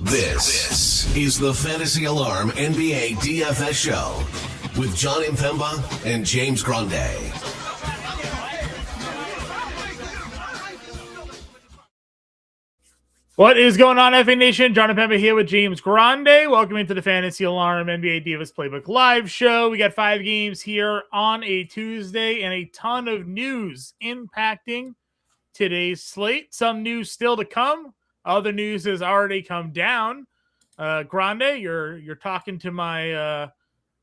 This is the Fantasy Alarm NBA DFS show with John Impemba and James Grande. What is going on, FA Nation? John Impemba here with James Grande. Welcome into the Fantasy Alarm NBA DFS Playbook live show. We got 5 games here on a Tuesday and a ton of news impacting today's slate. Some news still to come. Other news has already come down. Grande, you're talking to my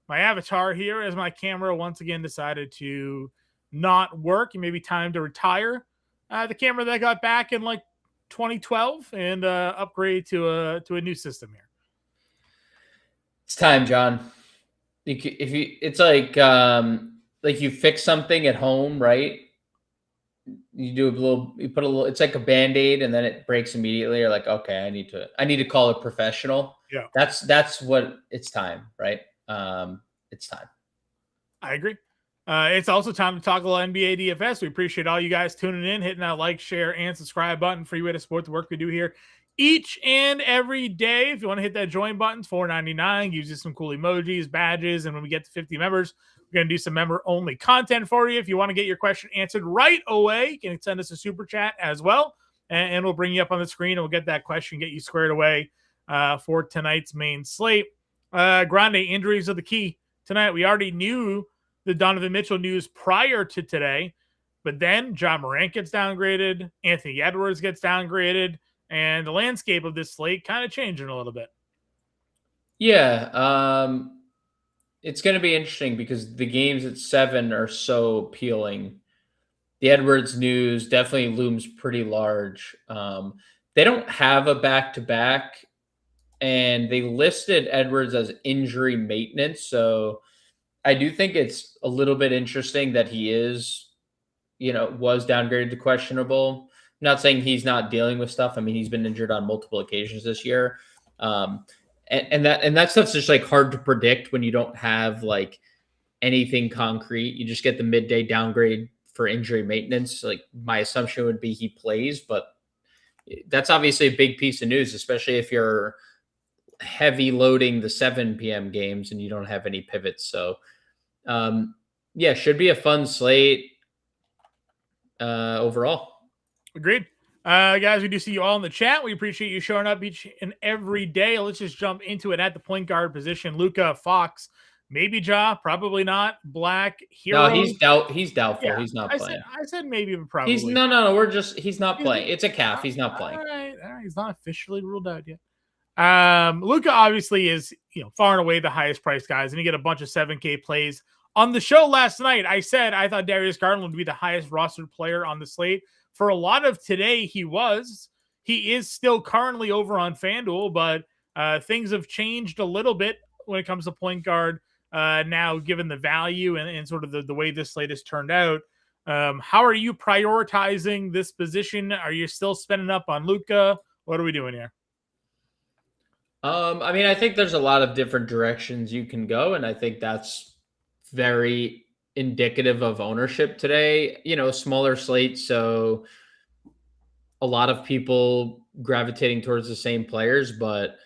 my avatar here as my camera once again decided to not work. It may be time to retire the camera that I got back in like 2012 and upgrade to a new system here. It's time, John. It's like you fix something at home, right? You put a little, it's like a Band-Aid and then it breaks immediately. You're like, okay, I need to call a professional. Yeah. That's what it's time, right? It's time. I agree. It's also time to talk a little NBA DFS. We appreciate all you guys tuning in, hitting that like, share, and subscribe button. Free way to support the work we do here each and every day. If you want to hit that join button, it's $4.99. Gives you some cool emojis, badges, and when we get to 50 members, we're going to do some member-only content for you. If you want to get your question answered right away, you can send us a super chat as well, and we'll bring you up on the screen, and we'll get that question, get you squared away for tonight's main slate. Grande, injuries are the key tonight. We already knew the Donovan Mitchell news prior to today, but then Ja Morant gets downgraded, Anthony Edwards gets downgraded, and the landscape of this slate kind of changing a little bit. Yeah, it's going to be interesting because the games at 7 are so appealing. The Edwards news definitely looms pretty large. They don't have a back-to-back, and they listed Edwards as injury maintenance, so I do think it's a little bit interesting that he was downgraded to questionable. I'm not saying he's not dealing with stuff. I mean, he's been injured on multiple occasions this year. And that stuff's just like hard to predict when you don't have like anything concrete. You just get the midday downgrade for injury maintenance. Like my assumption would be he plays, but that's obviously a big piece of news, especially if you're heavy loading the 7 p.m. games and you don't have any pivots. So should be a fun slate overall. Agreed. Guys, we do see you all in the chat. We appreciate you showing up each and every day. Let's just jump into it at the point guard position. Luka, Fox, maybe Ja, probably not. Black, Hero. No, he's doubtful. Yeah, he's not playing. I said maybe, but probably. He's no. He's not playing. It's a calf. He's not playing. All right. He's not officially ruled out yet. Luka obviously is, far and away the highest priced guys, and you get a bunch of 7K plays. On the show last night, I said I thought Darius Garland would be the highest rostered player on the slate. For a lot of today, he is still currently over on FanDuel, but things have changed a little bit when it comes to point guard now, given the value and sort of the way this slate has turned out. How are you prioritizing this position? Are you still spending up on Luka? What are we doing here? I mean, I think there's a lot of different directions you can go, and I think that's very indicative of ownership today. Smaller slate, so a lot of people gravitating towards the same players. But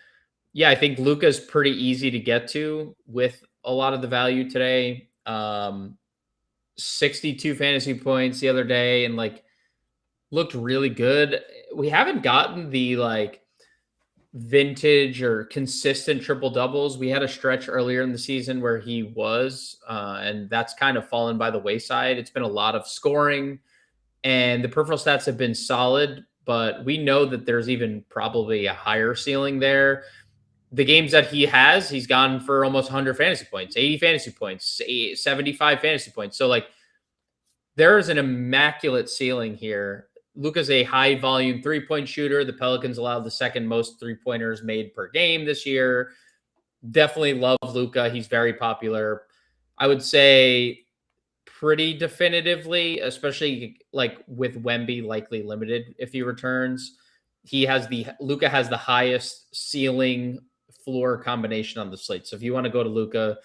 yeah, I think Luka's pretty easy to get to with a lot of the value today. 62 fantasy points the other day and looked really good. We haven't gotten the vintage or consistent triple doubles. We had a stretch earlier in the season where he was, and that's kind of fallen by the wayside. It's been a lot of scoring and the peripheral stats have been solid, but we know that there's even probably a higher ceiling there. The games that he's gone for almost 100 fantasy points, 80 fantasy points, 75 fantasy points. So there is an immaculate ceiling here. Luka's a high volume 3-point shooter. The Pelicans allowed the second most 3-pointers made per game this year. Definitely love Luka. He's very popular. I would say pretty definitively, especially with Wemby likely limited if he returns. Luka has the highest ceiling floor combination on the slate. So if you want to go to Luka,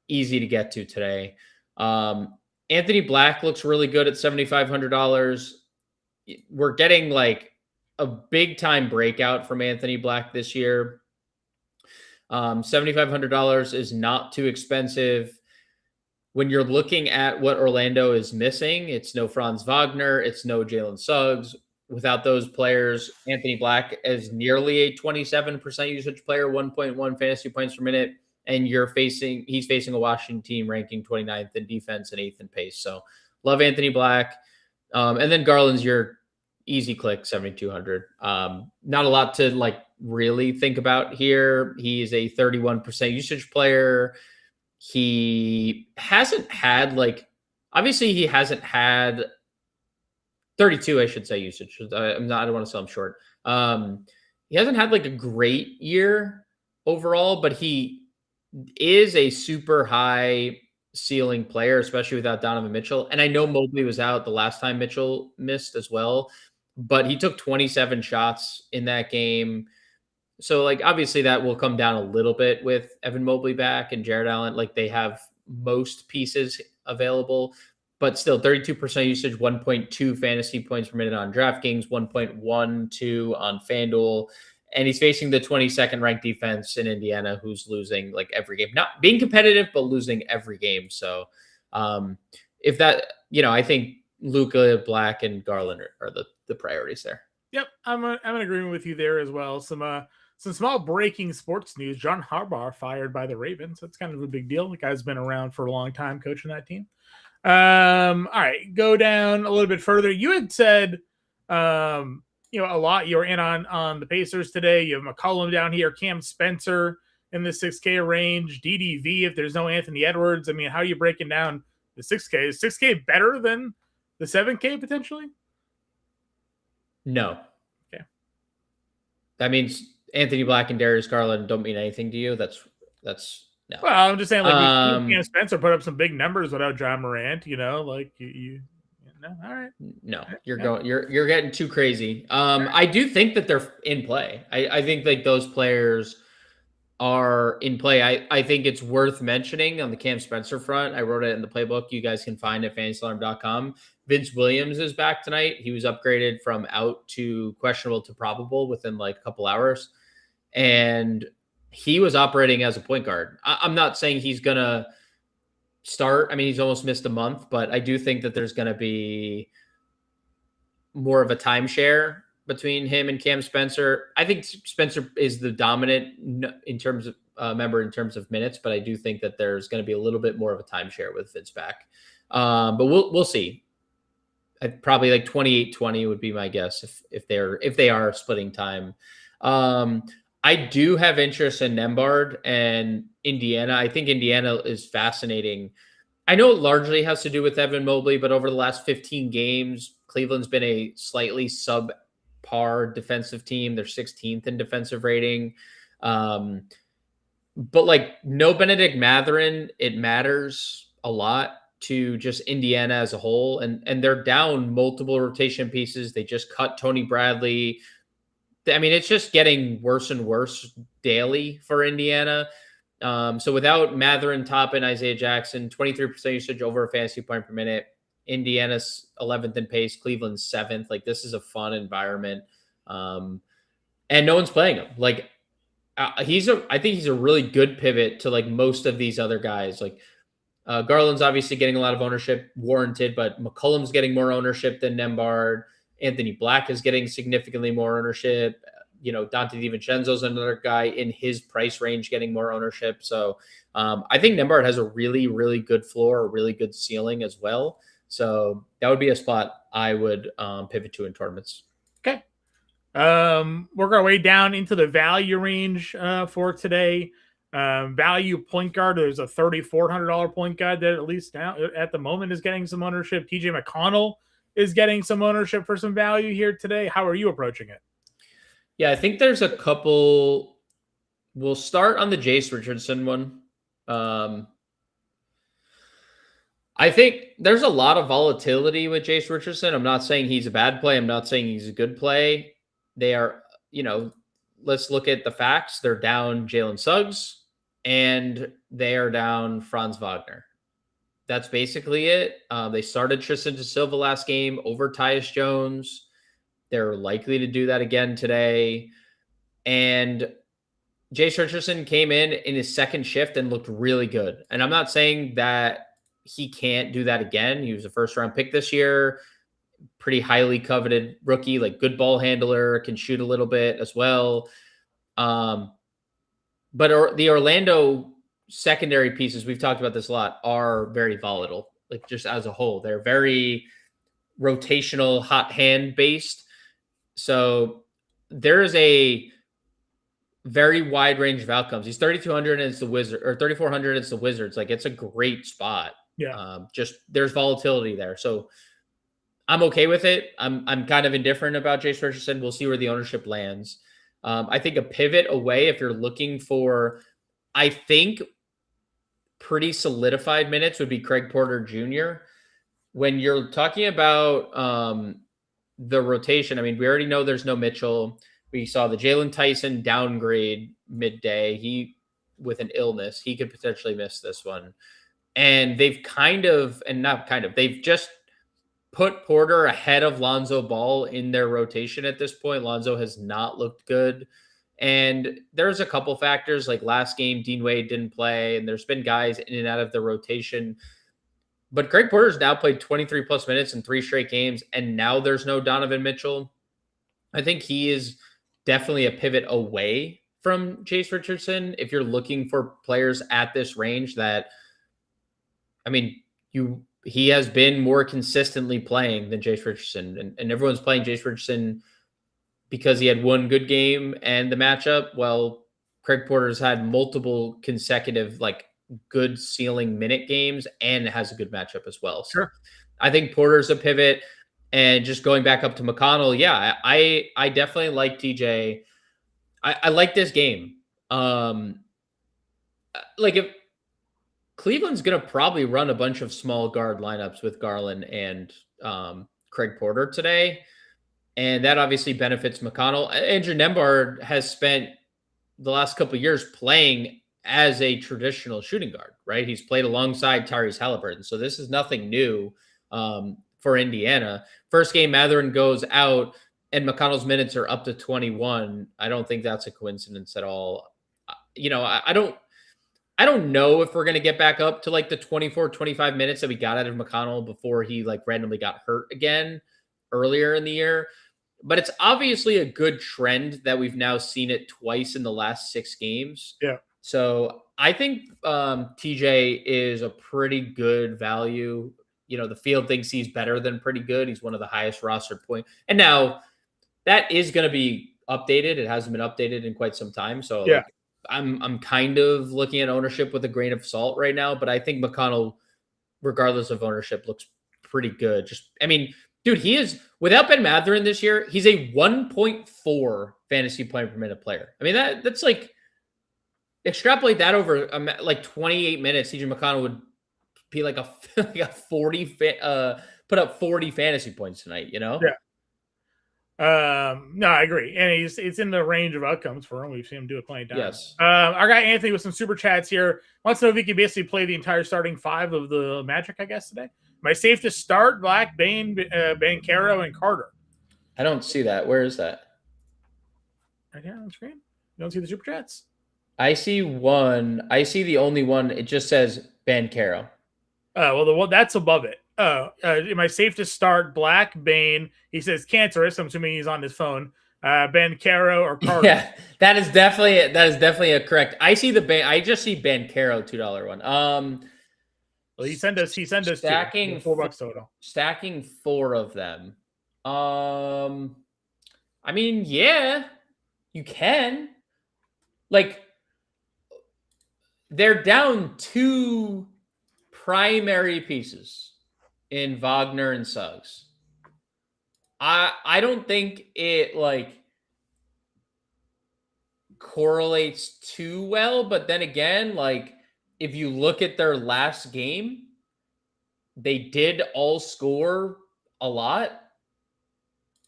easy to get to today. Anthony Black looks really good at $7,500. We're getting a big time breakout from Anthony Black this year. $7,500 is not too expensive. When you're looking at what Orlando is missing, it's no Franz Wagner, it's no Jalen Suggs. Without those players, Anthony Black is nearly a 27% usage player, 1.1 fantasy points per minute, and he's facing a Washington team ranking 29th in defense and 8th in pace. So love Anthony Black. And then Garland's your easy click, 7,200. Not a lot to like really think about here. He is a 31% usage player. He hasn't had obviously he hasn't had 32, I should say, usage. I don't want to sell him short. He hasn't had like a great year overall, but he is a super high ceiling player, especially without Donovan Mitchell. And I know Mobley was out the last time Mitchell missed as well, but he took 27 shots in that game. So like, obviously that will come down a little bit with Evan Mobley back and Jared Allen. Like they have most pieces available, but still 32% usage, 1.2 fantasy points per minute on DraftKings, 1.12 on FanDuel. And he's facing the 22nd ranked defense in Indiana, who's losing like every game, not being competitive, but losing every game. So if that, I think Luka, Black, and Garland are the priorities there. Yep. I'm in agreement with you there as well. Some small breaking sports news. John Harbaugh fired by the Ravens. That's kind of a big deal. The guy's been around for a long time coaching that team. All right, go down a little bit further. You had said, a lot. You're in on the Pacers today. You have McCollum down here, Cam Spencer in the 6K range, DDV if there's no Anthony Edwards. I mean, how are you breaking down the 6K? Is 6K better than the 7K potentially? No. Okay. That means Anthony Black and Darius Garland don't mean anything to you. That's no. Well, I'm just saying, like, Cam Spencer put up some big numbers without John Morant. Like you no, all right. No, you're getting too crazy. I do think that they're in play. I think like those players are in play. I think it's worth mentioning on the Cam Spencer front. I wrote it in the playbook. You guys can find it at fantasyalarm.com. Vince Williams is back tonight. He was upgraded from out to questionable to probable within like a couple hours. And he was operating as a point guard. I'm not saying he's going to start. I mean, he's almost missed a month, but I do think that there's going to be more of a timeshare between him and Cam Spencer. I think Spencer is the dominant in terms of member in terms of minutes, but I do think that there's going to be a little bit more of a timeshare with Vince back. But we'll see. Probably like 28-20 would be my guess if they are splitting time. I do have interest in Nembhard and Indiana. I think Indiana is fascinating. I know it largely has to do with Evan Mobley, but over the last 15 games, Cleveland's been a slightly subpar defensive team. They're 16th in defensive rating. But like no Benedict Mathurin, it matters a lot to just Indiana as a whole. And they're down multiple rotation pieces. They just cut Tony Bradley. I mean, it's just getting worse and worse daily for Indiana. So without Mathurin, Toppin, Isaiah Jackson, 23% usage over a fantasy point per minute. Indiana's 11th in pace, Cleveland's 7th. Like this is a fun environment. And no one's playing him. Like I think he's a really good pivot to like most of these other guys. Like Garland's obviously getting a lot of ownership, warranted, but McCollum's getting more ownership than Nembhard. Anthony Black is getting significantly more ownership. Dante DiVincenzo's another guy in his price range getting more ownership. So I think Nembhard has a really, really good floor, a really good ceiling as well. So that would be a spot I would pivot to in tournaments. Okay. Work our way down into the value range for today. Value point guard. There's a $3,400 point guard that at least now at the moment is getting some ownership. TJ McConnell is getting some ownership for some value here today. How are you approaching it? Yeah, I think there's a couple. We'll start on the Jace Richardson one. I think there's a lot of volatility with Jace Richardson. I'm not saying he's a bad play. I'm not saying he's a good play. They are, let's look at the facts. They're down Jalen Suggs and they are down Franz Wagner. That's basically it. They started Tristan da Silva last game over Tyus Jones. they're likely to do that again today. And Jace Richardson came in his second shift and looked really good. And I'm not saying that he can't do that again. He was a first round pick this year, pretty highly coveted rookie, like good ball handler, can shoot a little bit as well. But the Orlando secondary pieces, we've talked about this a lot, are very volatile, like just as a whole. They're very rotational, hot hand based. So there is a very wide range of outcomes. He's 3,200 and it's the Wizard, or 3,400 it's the Wizards. Like, it's a great spot. Yeah. Just there's volatility there. So I'm okay with it. I'm kind of indifferent about Jace Richardson. We'll see where the ownership lands. I think a pivot away, if you're looking for, I think, pretty solidified minutes, would be Craig Porter Jr. When you're talking about the rotation, I mean, we already know there's no Mitchell. We saw the Jalen Tyson downgrade midday. He, with an illness, he could potentially miss this one. And they've they've just put Porter ahead of Lonzo Ball in their rotation at this point. Lonzo has not looked good. And there's a couple factors, like last game, Dean Wade didn't play, and there's been guys in and out of the rotation. But Craig Porter's now played 23 plus minutes in 3 straight games, and now there's no Donovan Mitchell. I think he is definitely a pivot away from Jace Richardson if you're looking for players at this range that, I mean, he has been more consistently playing than Jace Richardson, and everyone's playing Jace Richardson because he had one good game and the matchup. Well, Craig Porter's had multiple consecutive, like, good ceiling minute games and has a good matchup as well. So Sure. I think Porter's a pivot. And just going back up to McConnell, yeah, I definitely like TJ. I like this game. Like, if Cleveland's going to probably run a bunch of small guard lineups with Garland and Craig Porter today, and that obviously benefits McConnell. Andrew Nembhard has spent the last couple of years playing as a traditional shooting guard, right? He's played alongside Tyrese Halliburton, so this is nothing new for Indiana. First game, Mathurin goes out, and McConnell's minutes are up to 21. I don't think that's a coincidence at all. You know, I don't know if we're going to get back up to like the 24, 25 minutes that we got out of McConnell before he like randomly got hurt again earlier in the year. But it's obviously a good trend that we've now seen it twice in the last 6 games. Yeah. So I think TJ is a pretty good value. You know, the field thinks he's better than pretty good. He's one of the highest roster point. And now that is going to be updated. It hasn't been updated in quite some time. So yeah, like, I'm kind of looking at ownership with a grain of salt right now, but I think McConnell, regardless of ownership, looks pretty good. Just, I mean, dude, he is, without Ben Mathurin this year, he's a 1.4 fantasy point per minute player. I mean, that's like, extrapolate that over like 28 minutes. CJ McConnell would be like a 40, put up 40 fantasy points tonight, you know? Yeah. No, I agree. And it's in the range of outcomes for him. We've seen him do it plenty of times. Yes. Our guy Anthony with some super chats here wants to know if he can basically play the entire starting 5 of the Magic, I guess, today. Am I safe to start Black, Bane, Banchero, and Carter? I don't see that. Where is that? Right here on the screen. You don't see the super chats? I see one. I see the only one. It just says Banchero. Well, the one that's above it. Am I safe to start Black, Bane? He says cancerous. I'm assuming he's on his phone. Banchero or Carter? Yeah, that is definitely a correct. I see I just see Banchero $2 one. Well, he sent us stacking $4 total. Stacking 4 of them. I mean, yeah, you can. Like, they're down 2 primary pieces in Wagner and Suggs. I don't think it like correlates too well, but then again, like, if you look at their last game, they did all score a lot.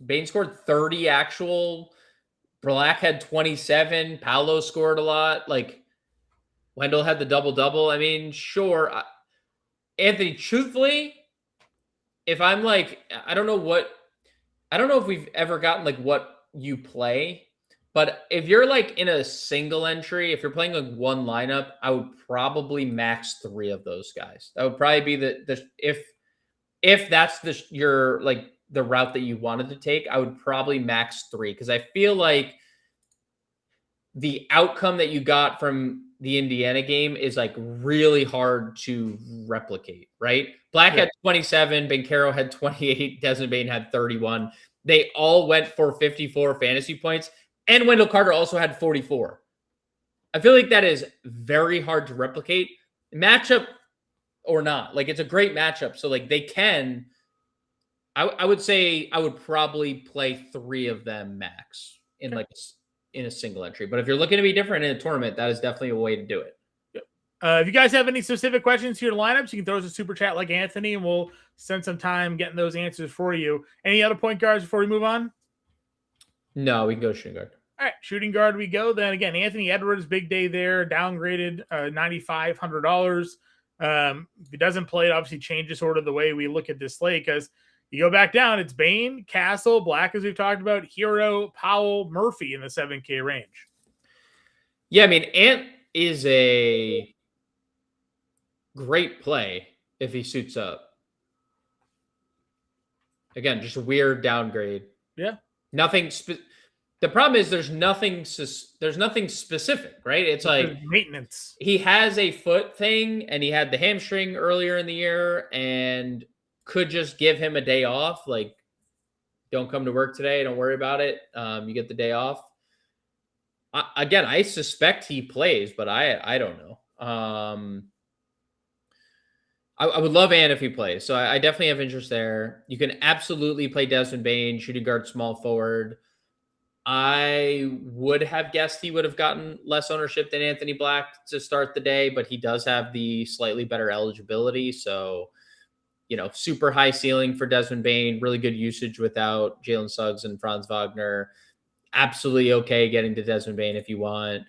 Bane scored 30 actual. Black had 27. Paolo scored a lot. Like, Wendell had the double-double. I mean, sure. Anthony, truthfully, if I'm like, I don't know what, I don't know if we've ever gotten like what you play, but if you're like in a single entry, if you're playing like one lineup, I would probably max 3 of those guys. That would probably be the if that's your like the route that you wanted to take, I would probably max 3 because I feel like the outcome that you got from the Indiana game is like really hard to replicate, right? Black had 27, Bencaro had 28, Desmond Bain had 31. They all went for 54 fantasy points, and Wendell Carter also had 44. I feel like that is very hard to replicate, matchup or not. Like, it's a great matchup. So, like, they can. I would say I would probably play 3 of them max in like in a single entry. But if you're looking to be different in a tournament, that is definitely a way to do it. If you guys have any specific questions to your lineups, you can throw us a super chat like Anthony, and we'll spend some time getting those answers for you. Any other point guards before we move on? No, we can go shooting guard. All right, shooting guard we go. Then again, Anthony Edwards, big day there, downgraded $9,500. If he doesn't play, it obviously changes sort of the way we look at this slate because you go back down, it's Bain, Castle, Black, as we've talked about, Hero, Powell, Murphy in the 7K range. Yeah, I mean, Ant is a great play if he suits up. Again, just a weird downgrade. Yeah. Nothing. The problem is there's nothing specific, right? It's like maintenance. He has a foot thing, and he had the hamstring earlier in the year, and could just give him a day off. Like, don't come to work today. Don't worry about it. You get the day off. I suspect he plays, but I don't know. I would love Ant if he plays. So I definitely have interest there. You can absolutely play Desmond Bain, shooting guard, small forward. I would have guessed he would have gotten less ownership than Anthony Black to start the day, but he does have the slightly better eligibility. So, super high ceiling for Desmond Bain, really good usage without Jalen Suggs and Franz Wagner. Absolutely okay getting to Desmond Bain if you want.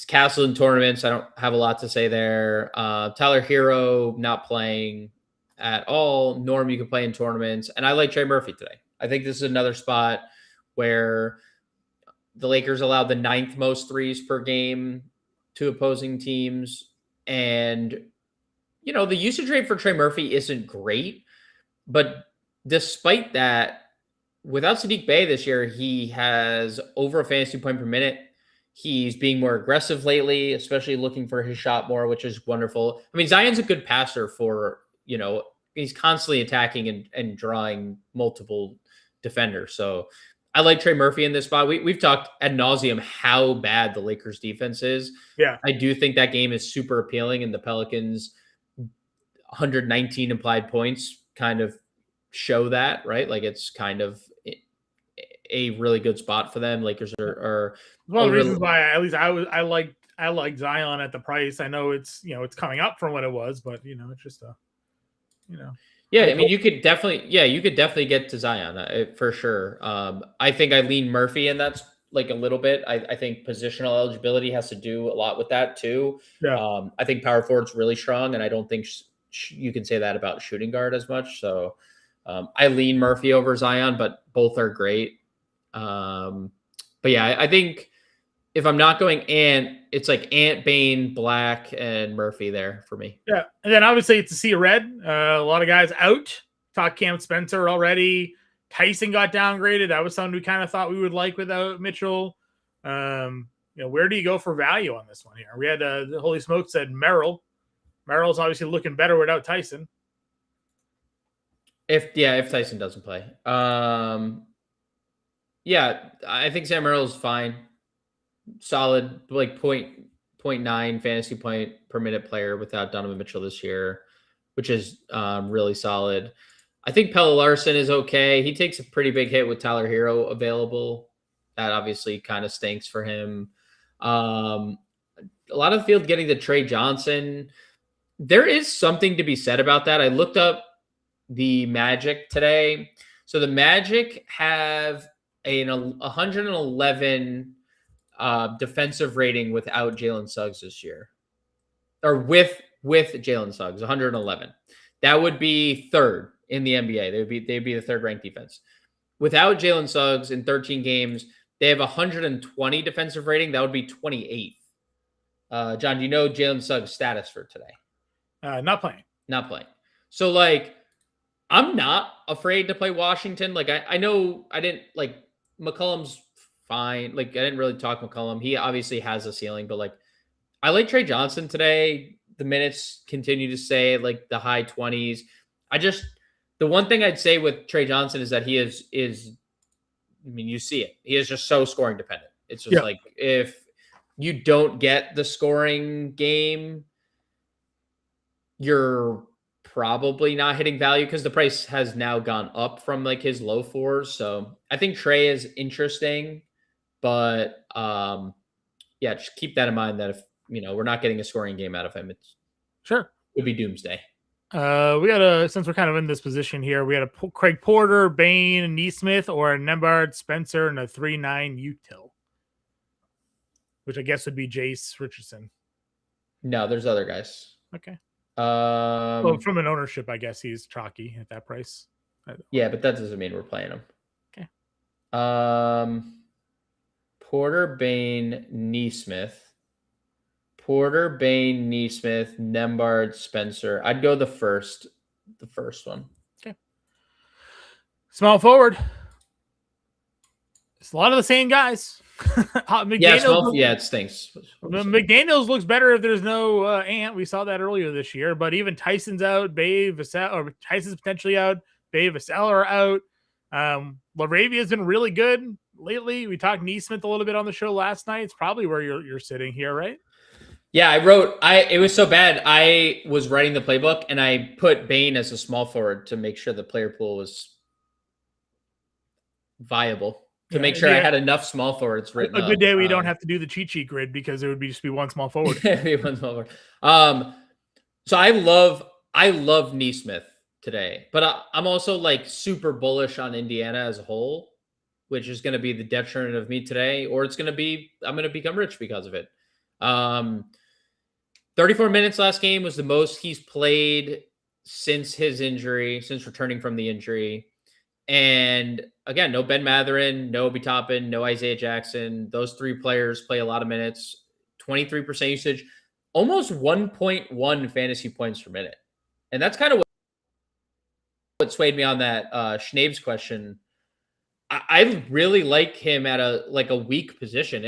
Castle in tournaments, I don't have a lot to say there. Tyler Hero not playing at all. Norm, you can play in tournaments. And I like Trey Murphy today. I think this is another spot where the Lakers allowed the 9th most threes per game to opposing teams. And, the usage rate for Trey Murphy isn't great. But despite that, without Sadiq Bey this year, he has over a fantasy point per minute. He's being more aggressive lately, especially looking for his shot more, which is wonderful. I mean, Zion's a good passer for, he's constantly attacking and drawing multiple defenders. So I like Trey Murphy in this spot. We've talked ad nauseum how bad the Lakers defense is. Yeah. I do think that game is super appealing, and the Pelicans 119 implied points kind of show that, right? Like, it's kind of a really good spot for them. Lakers are one of the reasons why at least I like Zion at the price. I know it's coming up from what it was, but it's just yeah. I mean, you could definitely get to Zion for sure. I think I lean Murphy, and that's like a little bit. I think positional eligibility has to do a lot with that too. Yeah. I think power forward's really strong, and I don't think you can say that about shooting guard as much. So I lean Murphy over Zion, but both are great. But yeah, I think if I'm not going Ant, it's like Ant, Bain, Black, and Murphy there for me. Yeah. And then obviously it's a sea of red. A lot of guys out. Talked Cam Spencer already. Tyson got downgraded. That was something we kind of thought we would like without Mitchell. Where do you go for value on this one here? We had the Holy Smoke said Merrill. Merrill's obviously looking better without Tyson. If Tyson doesn't play. Yeah, I think Sam Merrill's fine. Solid, like 0.9 fantasy point per minute player without Donovan Mitchell this year, which is really solid. I think Pelle Larsson is okay. He takes a pretty big hit with Tyler Hero available. That obviously kind of stinks for him. A lot of the field getting to Trey Johnson. There is something to be said about that. I looked up the Magic today. So the Magic have a 111 defensive rating without Jalen Suggs this year, or with Jalen Suggs, 111. That would be third in the NBA. They'd be the third ranked defense. Without Jalen Suggs in 13 games, they have 120 defensive rating. That would be 28th. John, do you know Jalen Suggs' status for today? Not playing. Not playing. So, like, I'm not afraid to play Washington. Like, I know I didn't, like, McCollum's fine. Like, I didn't really talk McCollum. He obviously has a ceiling, but, like, I like Trey Johnson today. The minutes continue to stay like the high 20s. The one thing I'd say with Trey Johnson is that he is, I mean, you see it. He is just so scoring dependent. It's just like, if you don't get the scoring game, you're probably not hitting value because the price has now gone up from like his low fours. So I think Trey is interesting, but yeah, just keep that in mind that if, we're not getting a scoring game out of him, it would be doomsday. We got since we're kind of in this position here, we had a Craig Porter, Bain, Neesmith, or a Nembhard, Spencer, and a 3-9 util, which I guess would be Jace Richardson. No, there's other guys. Okay. Well, from an ownership, I guess he's chalky at that price. Yeah, but that doesn't mean we're playing him. Okay. Porter, Bain, Neesmith. Porter, Bain, Neesmith, Nembhard, Spencer. I'd go the first one. Okay. Small forward. It's a lot of the same guys. It stinks. McDaniels looks better if there's no Ant. We saw that earlier this year, but even Tyson's out, Tyson's potentially out, Bae, Vassell are out. LaRavia's been really good lately. We talked Neesmith a little bit on the show last night. It's probably where you're sitting here, right? Yeah, it was so bad. I was writing the playbook and I put Bain as a small forward to make sure the player pool was viable, to make sure I had enough small forwards written up. A good day we don't have to do the cheat sheet grid because it would just be one small forward. One small forward. So I love Neesmith today, but I'm also like super bullish on Indiana as a whole, which is going to be the detriment of me today, or I'm going to become rich because of it. 34 minutes last game was the most he's played since returning from the injury. And again, no Ben Mathurin, no Obi Toppin, no Isaiah Jackson. Those three players play a lot of minutes, 23% usage, almost 1.1 fantasy points per minute. And that's kind of what swayed me on that Schnabe's question. I really like him at a weak position.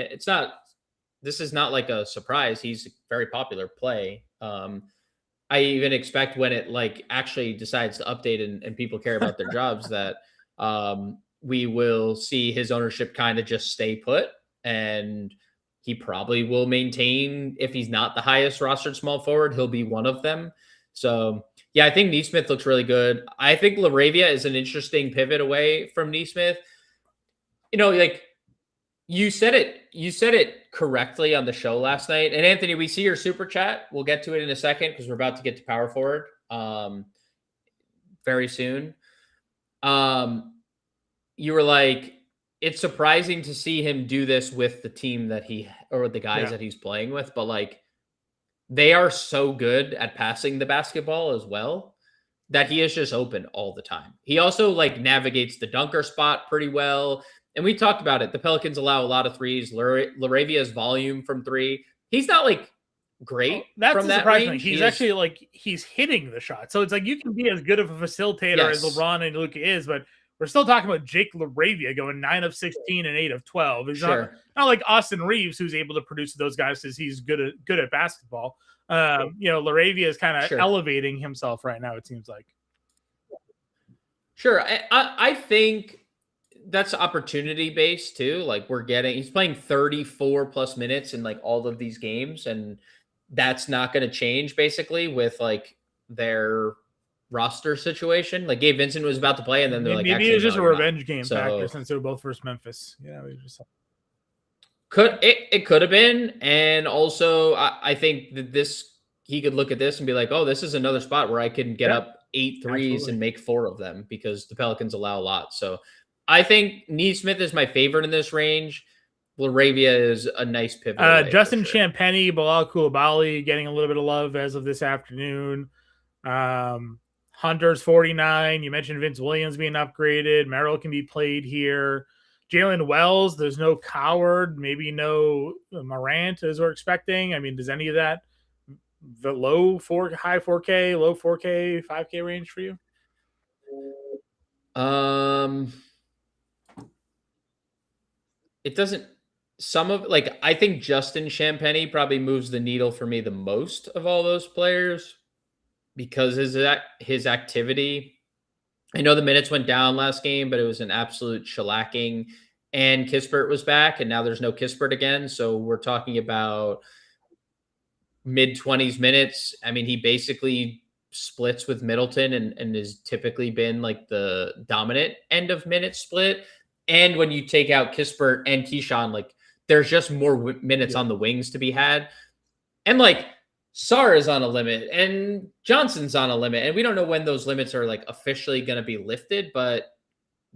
This is not like a surprise. He's a very popular play. I even expect when it like actually decides to update and people care about their jobs that we will see his ownership kind of just stay put, and he probably will maintain. If he's not the highest rostered small forward, he'll be one of them. So yeah, I think Neesmith looks really good. I think LaRavia is an interesting pivot away from Neesmith. Like you said it correctly on the show last night. And Anthony, we see your super chat. We'll get to it in a second because we're about to get to power forward very soon. You were like, it's surprising to see him do this with the team that the guys that he's playing with, but like they are so good at passing the basketball as well that he is just open all the time. He also like navigates the dunker spot pretty well. And we talked about it. The Pelicans allow a lot of threes. LaRavia's volume from three. He's not like great from that range. He's actually like, he's hitting the shot. So it's like, you can be as good of a facilitator as LeBron and Luka is, but we're still talking about Jake LaRavia going 9 of 16 and 8 of 12. It's not like Austin Reeves, who's able to produce those guys because he's good at basketball. LaRavia is kind of elevating himself right now, it seems like. Sure. I think that's opportunity based too. Like he's playing 34 plus minutes in like all of these games, and that's not going to change basically with like their roster situation. Like Gabe Vincent was about to play, and then they're like, maybe it was just a revenge game factor since they were both versus Memphis. It could have been. And also I think that he could look at this and be like, oh, this is another spot where I can get up 8 threes and make 4 of them because the Pelicans allow a lot. So I think Neesmith is my favorite in this range. LaRavia is a nice pivot. Justin Champagny, Bilal Coulibaly getting a little bit of love as of this afternoon. Hunter's 49. You mentioned Vince Williams being upgraded. Merrill can be played here. Jalen Wells, there's no Coward, maybe no Morant as we're expecting. I mean, does any of that the high 4K, low 4K, 5K range for you? It doesn't. Some of I think Justin Champagny probably moves the needle for me the most of all those players because his activity. I know the minutes went down last game, but it was an absolute shellacking. And Kispert was back, and now there's no Kispert again. So we're talking about mid-20s minutes. I mean, he basically splits with Middleton and has typically been like the dominant end of minute split. And when you take out Kispert and Keyshawn, there's just more minutes on the wings to be had. And Sarr is on a limit and Johnson's on a limit. And we don't know when those limits are officially going to be lifted, but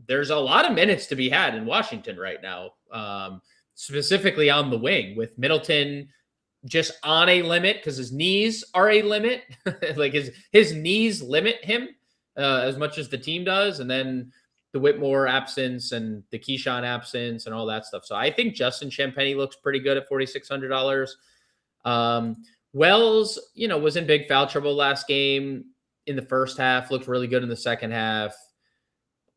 there's a lot of minutes to be had in Washington right now, specifically on the wing with Middleton just on a limit because his knees are a limit. his knees limit him as much as the team does. And then the Whitmore absence and the Keyshawn absence and all that stuff. So I think Justin Champagny looks pretty good at $4,600. Wells, was in big foul trouble last game in the first half, looked really good in the second half.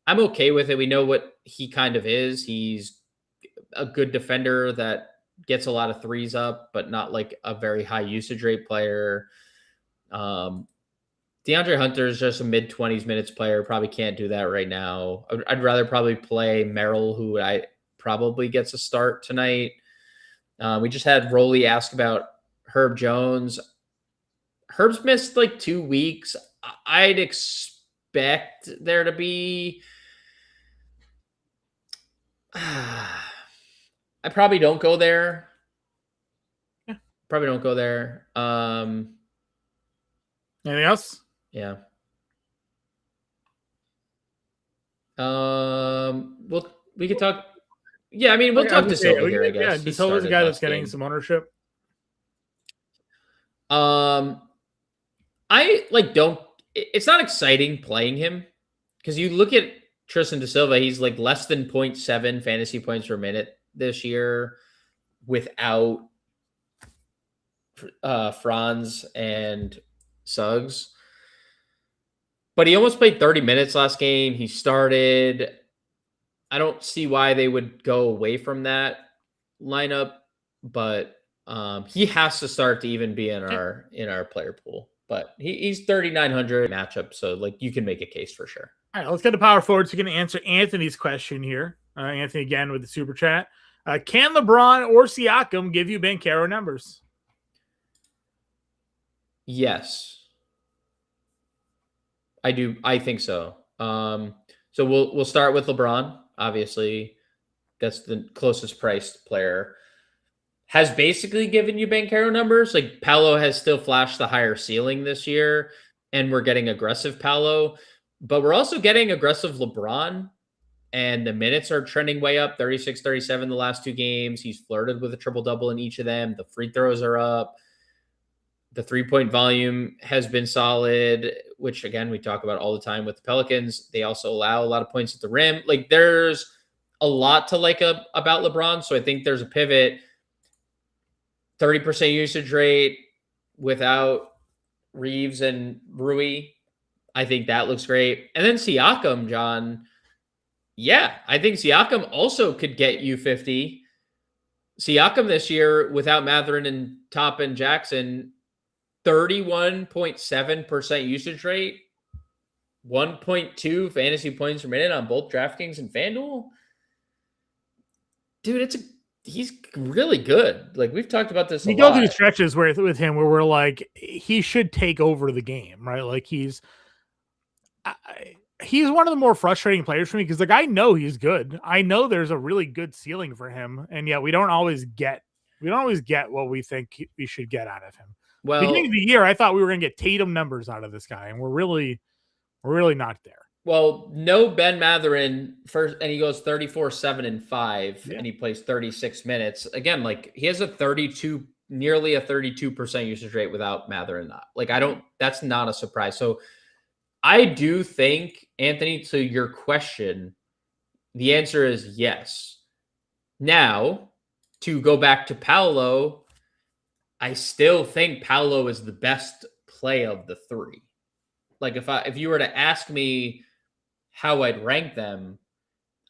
I'm okay with it. We know what he kind of is. He's a good defender that gets a lot of threes up, but not a very high usage rate player. DeAndre Hunter is just a mid-20s minutes player. Probably can't do that right now. I'd rather probably play Merrill, who I probably gets a start tonight. We just had Rolly ask about Herb Jones. Herb's missed 2 weeks. I'd expect there to be... I probably don't go there. Yeah. Probably don't go there. Anything else? Yeah. We could talk. Yeah, I mean, we'll talk to Silva here, I guess. Yeah, Silva's a guy that's getting some ownership. I don't. It's not exciting playing him because you look at Tristan Da Silva, he's less than 0.7 fantasy points per minute this year without Franz and Suggs. But he almost played 30 minutes last game. He started. I don't see why they would go away from that lineup, but he has to start to even be in our player pool. But he's 3,900 matchup, so you can make a case for sure. All right, let's get to power forwards. We're going to answer Anthony's question here. Anthony again with the super chat. Can LeBron or Siakam give you Banchero numbers? Yes. I do. I think so. So we'll start with LeBron. Obviously, that's the closest priced player. Has basically given you Banchero numbers. Paolo has still flashed the higher ceiling this year, and we're getting aggressive Paolo, but we're also getting aggressive LeBron, and the minutes are trending way up, 36, 37 the last 2 games. He's flirted with a triple-double in each of them. The free throws are up. The three-point volume has been solid, which, again, we talk about all the time with the Pelicans. They also allow a lot of points at the rim. There's a lot to about LeBron, so I think there's a pivot. 30% usage rate without Reeves and Rui. I think that looks great. And then Siakam, John. Yeah, I think Siakam also could get you 50. Siakam this year without Mathurin and Toppin Jackson, 31.7% usage rate, 1.2 fantasy points per minute on both DraftKings and FanDuel. Dude, he's really good. We've talked about this. We go through stretches with him where we're he should take over the game, right? He's one of the more frustrating players for me because I know he's good. I know there's a really good ceiling for him, and yet we don't always get what we think we should get out of him. Well, beginning of the year, I thought we were going to get Tatum numbers out of this guy, and we're really not there. Well, no Ben Mathurin first, and he goes 34, 7, and 5, and he plays 36 minutes. Again, he has nearly a 32% usage rate without Mathurin. That's not a surprise. So I do think, Anthony, to your question, the answer is yes. Now, to go back to Paolo, I still think Paolo is the best play of the three. Like if you were to ask me how I'd rank them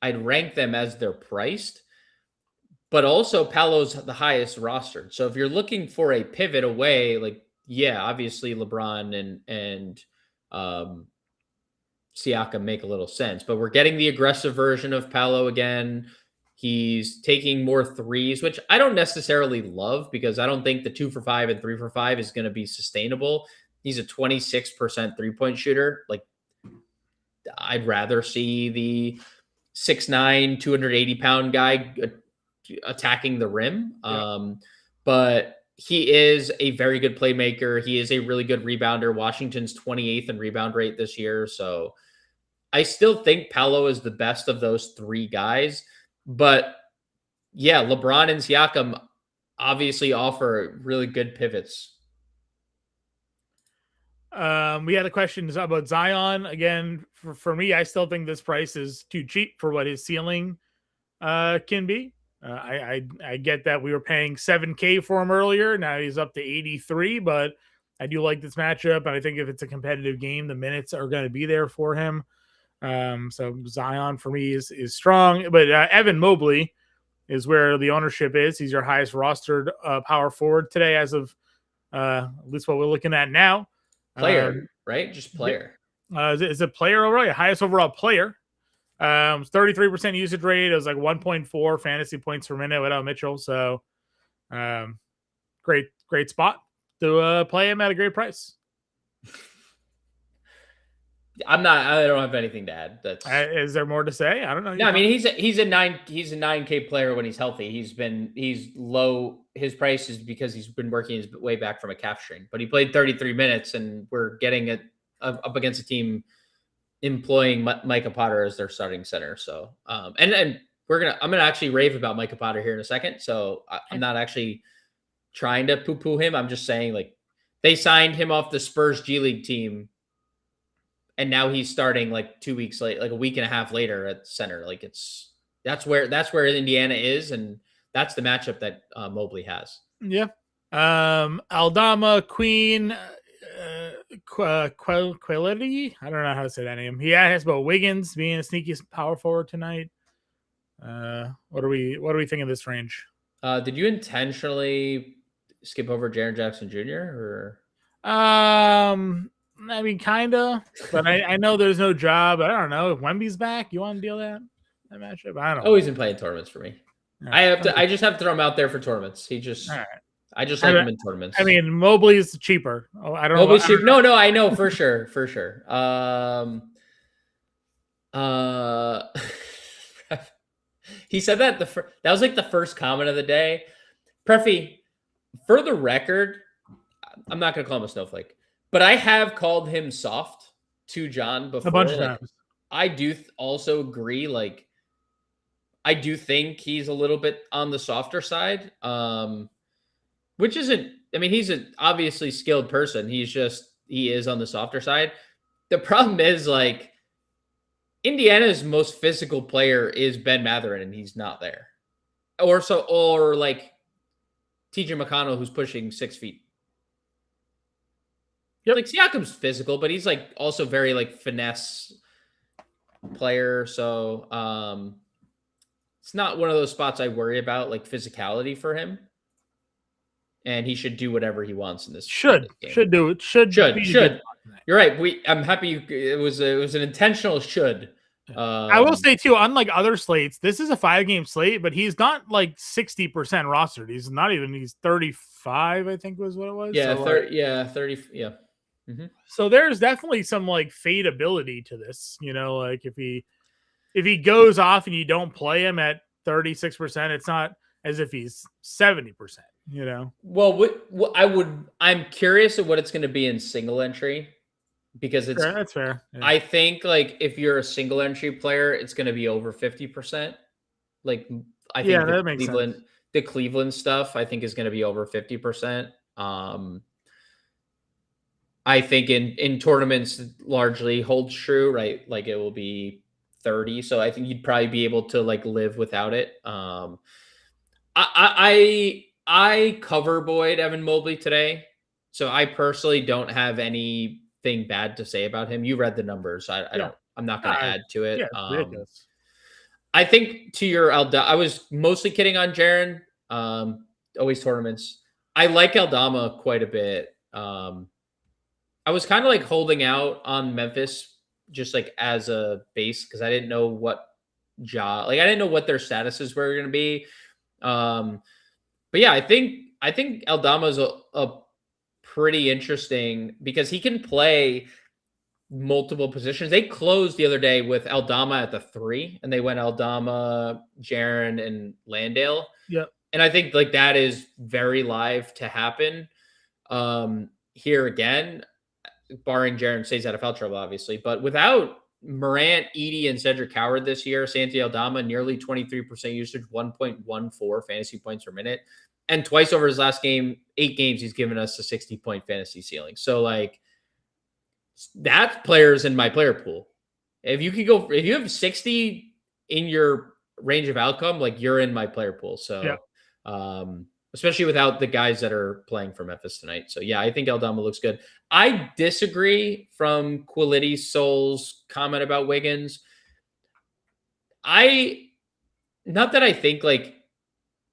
as they're priced, but also Paolo's the highest rostered. So if you're looking for a pivot away, like obviously LeBron and Siakam make a little sense, but we're getting the aggressive version of Paolo again. He's taking more threes, which I don't necessarily love because I don't think the 2 for 5 and 3 for 5 is going to be sustainable. He's a 26% 3-point shooter. Like, I'd rather see the 6'9", 280-pound guy attacking the rim. Yeah. But he is a very good playmaker. He is a really good rebounder. Washington's 28th in rebound rate this year. So I still think Paolo is the best of those three guys. But yeah, LeBron and Siakam obviously offer really good pivots. We had a question about Zion. Again, for me, I still think this price is too cheap for what his ceiling can be. I get that we were paying $7K for him earlier. Now he's up to 83, but I do like this matchup. And I think if it's a competitive game, the minutes are going to be there for him. So Zion for me is strong, but Evan Mobley is where the ownership is. He's your highest rostered power forward today, as of at least what we're looking at now. Player, right? Just player. Is it player overall? Yeah, highest overall player. 33% usage rate. It was like 1.4 fantasy points per minute without Mitchell. So great spot to play him at a great price. I don't have anything to add. That's is there more to say? I don't know. No, I mean he's a 9K player when he's healthy. He's low. His price is because he's been working his way back from a calf strain. But he played 33 minutes, and we're getting it up against a team employing Micah Potter as their starting center. So and I'm gonna actually rave about Micah Potter here in a second. So I'm not actually trying to poo-poo him. I'm just saying, like, they signed him off the Spurs G League team. And now he's starting like 2 weeks late, like a week and a half later at center. Like that's where Indiana is, and that's the matchup that Mobley has. Yeah. Aldama, Queen, Quality. I don't know how to say that name. He asked about Wiggins being a sneaky power forward tonight. What are we thinking of this range? Did you intentionally skip over Jaren Jackson Jr. or? I mean, kind of, but I know there's no job. I don't know if Wemby's back. You want to deal that matchup? I don't know. Oh, he's been playing tournaments for me. Right. I just have to throw him out there for tournaments. I just like him in tournaments. I mean, Mobley's cheaper. Oh, I don't know. Mobley's cheaper. No, I know for sure. He said that that was like the first comment of the day. Preffy, for the record, I'm not going to call him a snowflake. But I have called him soft to John before. A bunch of times. I do also agree. Like, I do think he's a little bit on the softer side, which isn't. I mean, he's an obviously skilled person. He is on the softer side. The problem is, like, Indiana's most physical player is Ben Mathurin, and he's not there. Or like TJ McConnell, who's pushing 6 feet. Yep. Like, Siakam's physical, but he's like also very like finesse player. So it's not one of those spots I worry about, like physicality for him. And he should do whatever he wants in this. Should do it. Should. You're right. I'm happy. It was an intentional should. I will say too, unlike other slates, this is a 5-game slate, but he's not like 60% rostered. He's 35, I think was what it was. Yeah, so 30. Yeah. Mm-hmm. So there's definitely some like fadeability to this, like if he goes off and you don't play him at 36%, it's not as if he's 70%, Well, I'm curious of what it's going to be in single entry, because that's fair. Yeah. I think like if you're a single entry player, it's going to be over 50%. Like I think that makes sense. The Cleveland stuff I think is going to be over 50%. I think in tournaments largely holds true, right? Like it will be 30. So I think you'd probably be able to like live without it. I cover Boyd Evan Mobley today. So I personally don't have anything bad to say about him. You read the numbers. I'm not going to add to it. Yeah, it's ridiculous. I think to your I was mostly kidding on Jaren. Always tournaments. I like Aldama quite a bit. I was kind of like holding out on Memphis just like as a base because I didn't know what I didn't know what their statuses were going to be. But yeah, I think Aldama's a pretty interesting because he can play multiple positions. They closed the other day with Aldama at the 3, and they went Aldama, Jaren, and Landale. Yep. And I think like that is very live to happen. Here again, barring Jaren stays out of foul trouble, obviously, but without Morant, Edey, and Cedric Howard this year, Santi Aldama nearly 23% usage, 1.14 fantasy points per minute. And twice over his last 8 games, he's given us a 60-point fantasy ceiling. So like that player's in my player pool. If you have 60 in your range of outcome, like you're in my player pool. So especially without the guys that are playing for Memphis tonight. So yeah, I think Aldama looks good. I disagree from Quality Soul's comment about Wiggins. Not that I think like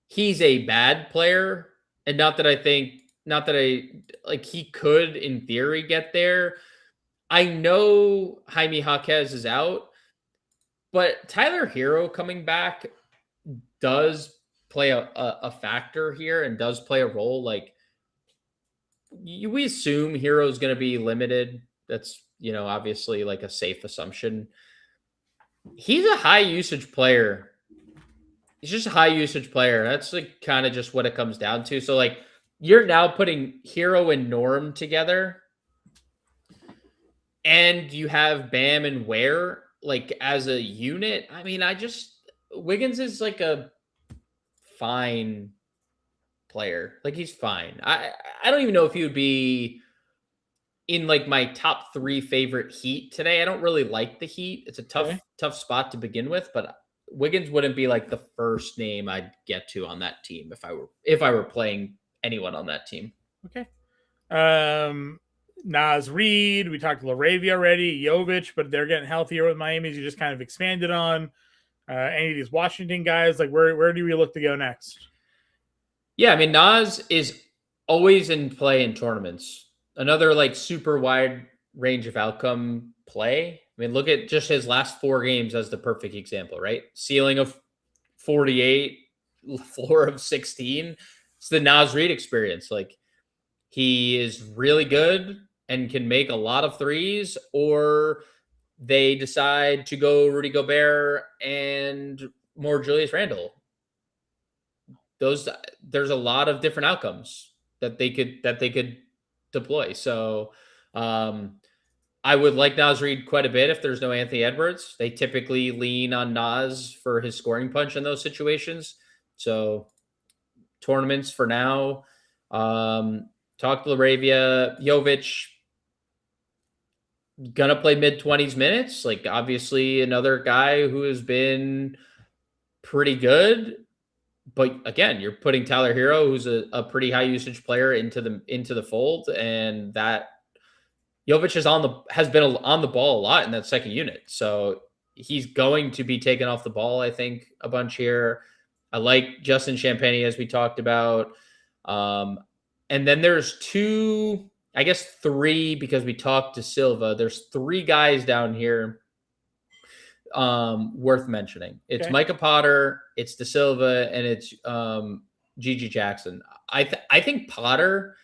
he's a bad player, and not that he could in theory get there. I know Jaime Jaquez is out, but Tyler Hero coming back does play a factor here and does play a role. Like we assume Hero's going to be limited. That's, obviously like a safe assumption. He's a high usage player. He's just a high usage player. That's like kind of just what it comes down to. So like you're now putting Hero and Norm together, and you have Bam and Ware like as a unit. I mean, Wiggins is like a fine player. Like he's fine. I don't even know if he would be in like my top 3 favorite Heat today. I don't really like the Heat. It's a tough spot to begin with, but Wiggins wouldn't be like the first name I'd get to on that team if I were playing anyone on that team. Okay. Nas Reed, we talked LaRavia already, Jovic, but they're getting healthier with Miami, as you just kind of expanded on. Any of these Washington guys, like where do we look to go next? Yeah, I mean, Nas is always in play in tournaments. Another like super wide range of outcome play. I mean, look at just his last 4 games as the perfect example, right? Ceiling of 48, floor of 16. It's the Nas Reed experience. Like he is really good and can make a lot of threes, or they decide to go Rudy Gobert and more Julius Randle. There's a lot of different outcomes that they could deploy. So I would like Nas Reed quite a bit if there's no Anthony Edwards. They typically lean on Nas for his scoring punch in those situations. So tournaments for now. Talk to LaRavia. Jovic gonna play mid-20s minutes. Like obviously another guy who has been pretty good. But again, you're putting Tyler Hero, who's a pretty high usage player, into the fold, and that Jovic has been on the ball a lot in that second unit. So he's going to be taken off the ball, I think, a bunch here. I like Justin Champagnie, as we talked about. And then there's 2, I guess 3, because we talked to Silva. There's 3 guys down here worth mentioning. It's Micah Potter, it's De Silva, and it's Gigi Jackson. I think Potter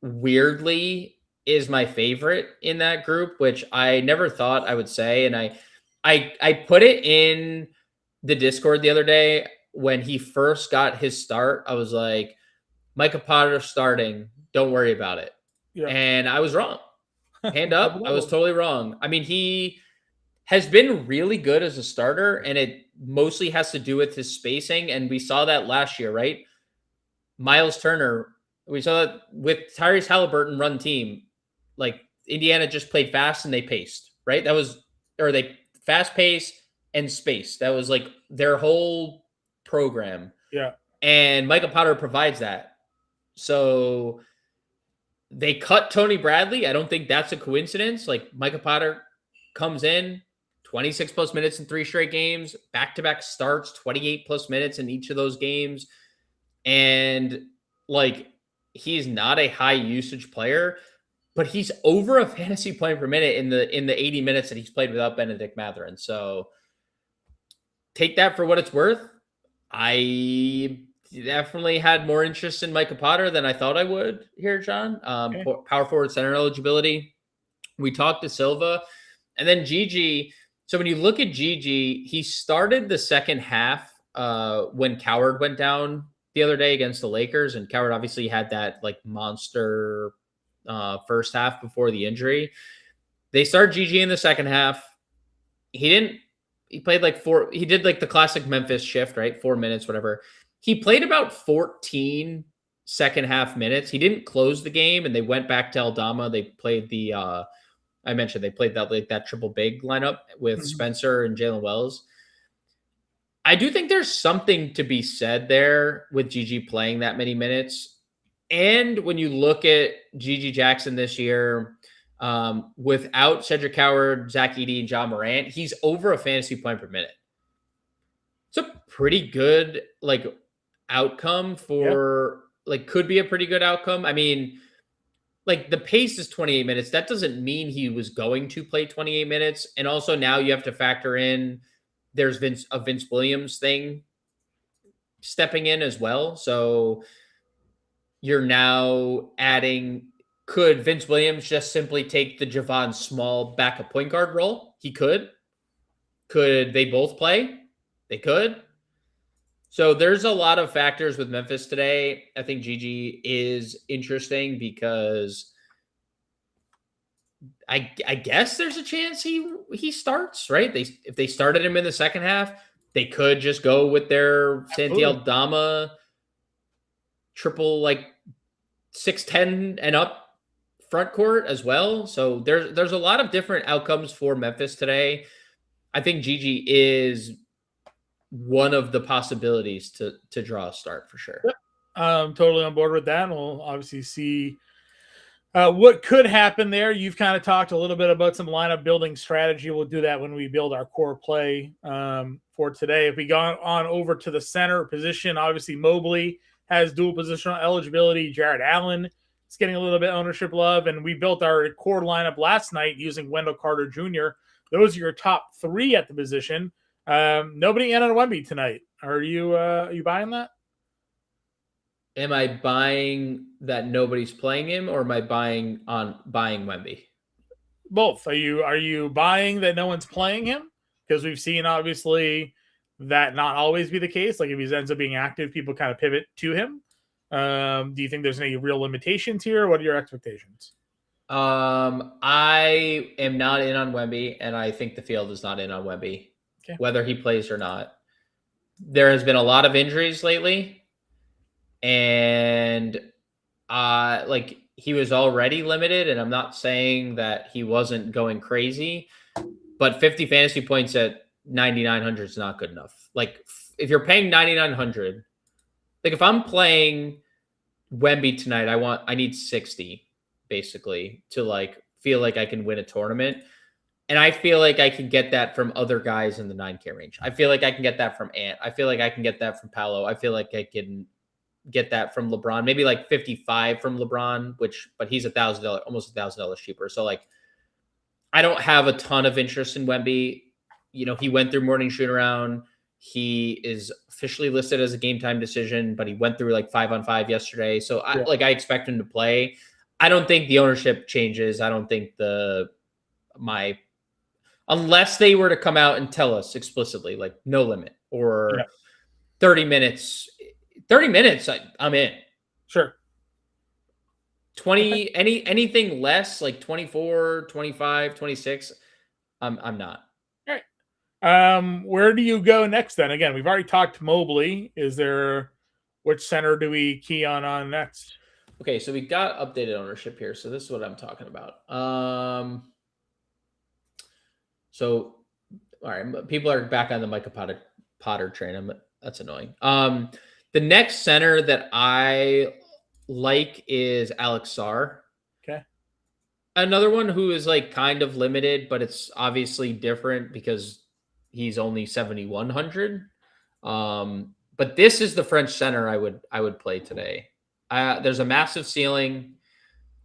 weirdly is my favorite in that group, which I never thought I would say. And I put it in the Discord the other day when he first got his start. I was like, Micah Potter starting, don't worry about it. Yeah. And I was wrong. Hand up, I was totally wrong. I mean, he has been really good as a starter, and it mostly has to do with his spacing. And we saw that last year, right? Miles Turner, we saw that with Tyrese Halliburton run team. like Indiana just played fast and they paced, right? Or they fast pace and space. That was like their whole program. Yeah. And Michael Potter provides that. So they cut Tony Bradley. I don't think that's a coincidence. Like Michael Potter comes in 26 plus minutes in 3 straight games, back-to-back starts, 28 plus minutes in each of those games. And like, he's not a high usage player, but he's over a fantasy point per minute in the 80 minutes that he's played without Benedict Mathurin. So take that for what it's worth. I definitely had more interest in Micah Potter than I thought I would here, John. Okay. Power forward center eligibility. We talked to Silva, and then Gigi. So when you look at Gigi, he started the second half when Coward went down the other day against the Lakers, and Coward obviously had that like monster first half before the injury. They started Gigi in the second half. He played like he did like the classic Memphis shift, right? 4 minutes, whatever. He played about 14 second half minutes. He didn't close the game, and they went back to Aldama. They played I mentioned they played that triple big lineup with Spencer and Jalen Wells. I do think there's something to be said there with Gigi playing that many minutes. And when you look at Gigi Jackson this year, without Cedric Howard, Zach Edey, and John Morant, he's over a fantasy point per minute. It's a pretty good outcome for could be a pretty good outcome. I mean, the pace is 28 minutes. That doesn't mean he was going to play 28 minutes. And also now you have to factor in there's Vince Williams thing stepping in as well. So you're now adding, could Vince Williams just simply take the Javon Small backup point guard role? He could. Could they both play? They could. So there's a lot of factors with Memphis today. I think Gigi is interesting because I guess there's a chance he starts, right? If they started him in the second half, they could just go with their Santi Aldama triple 6'10" and up front court as well. So there's a lot of different outcomes for Memphis today. I think Gigi is one of the possibilities to draw a start for sure. Yep. I'm totally on board with that. And we'll obviously see what could happen there. You've kind of talked a little bit about some lineup building strategy. We'll do that when we build our core play for today. If we go on over to the center position, obviously Mobley has dual positional eligibility. Jared Allen is getting a little bit ownership love. And we built our core lineup last night using Wendell Carter Jr. Those are your top 3 at the position. Nobody in on Wemby tonight. Are you buying that? Am I buying that nobody's playing him, or am I buying Wemby? Both. Are you buying that no one's playing him? Because we've seen obviously that not always be the case. Like if he ends up being active, people kind of pivot to him. Do you think there's any real limitations here? What are your expectations? I am not in on Wemby, and I think the field is not in on Wemby. Okay. Whether he plays or not. There has been a lot of injuries lately, and he was already limited, and I'm not saying that he wasn't going crazy, but 50 fantasy points at 9,900 is not good enough. If you're paying 9,900, if I'm playing Wemby tonight, I need 60 basically to feel like I can win a tournament. And I feel like I can get that from other guys in the 9K range. I feel like I can get that from Ant. I feel like I can get that from Paolo. I feel like I can get that from LeBron. Maybe 55 from LeBron, but he's $1,000, almost $1,000 cheaper. So I don't have a ton of interest in Wemby. He went through morning shoot around. He is officially listed as a game time decision, but he went through 5-on-5 yesterday. So I expect him to play. I don't think the ownership changes. I don't think unless they were to come out and tell us explicitly, no limit or 30 minutes. 30 minutes, I'm in. Sure. 20, anything less, 24, 25, 26, I'm not. All right. Where do you go next then? Again, we've already talked Mobley. Which center do we key on next? Okay, so we got updated ownership here. So this is what I'm talking about. So all right, people are back on the Micah Potter train. That's annoying. The next center that I like is Alex Sarr. Okay. Another one who is like kind of limited, but it's obviously different because he's only 7,100. But this is the French center I would play today. There's a massive ceiling.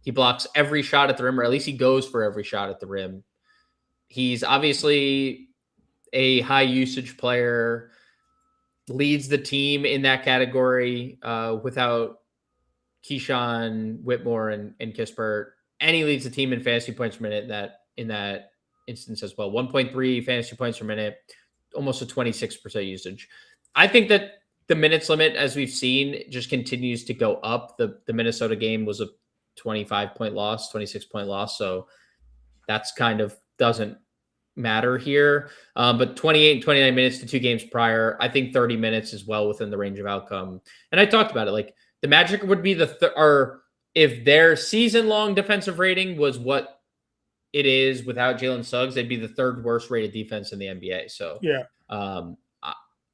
He blocks every shot at the rim, or at least he goes for every shot at the rim. He's obviously a high usage player, leads the team in that category without Keyshawn, Whitmore, and Kispert. And he leads the team in fantasy points per minute in that instance as well. 1.3 fantasy points per minute, almost a 26% usage. I think that the minutes limit, as we've seen, just continues to go up. The Minnesota game was a 25-point loss, 26-point loss. So that's kind of doesn't matter here. But 28 and 29 minutes to 2 games prior, I think 30 minutes is well within the range of outcome. And I talked about it. Like the Magic would be or if their season-long defensive rating was what it is without Jalen Suggs, they'd be the 3rd worst rated defense in the NBA. So Yeah.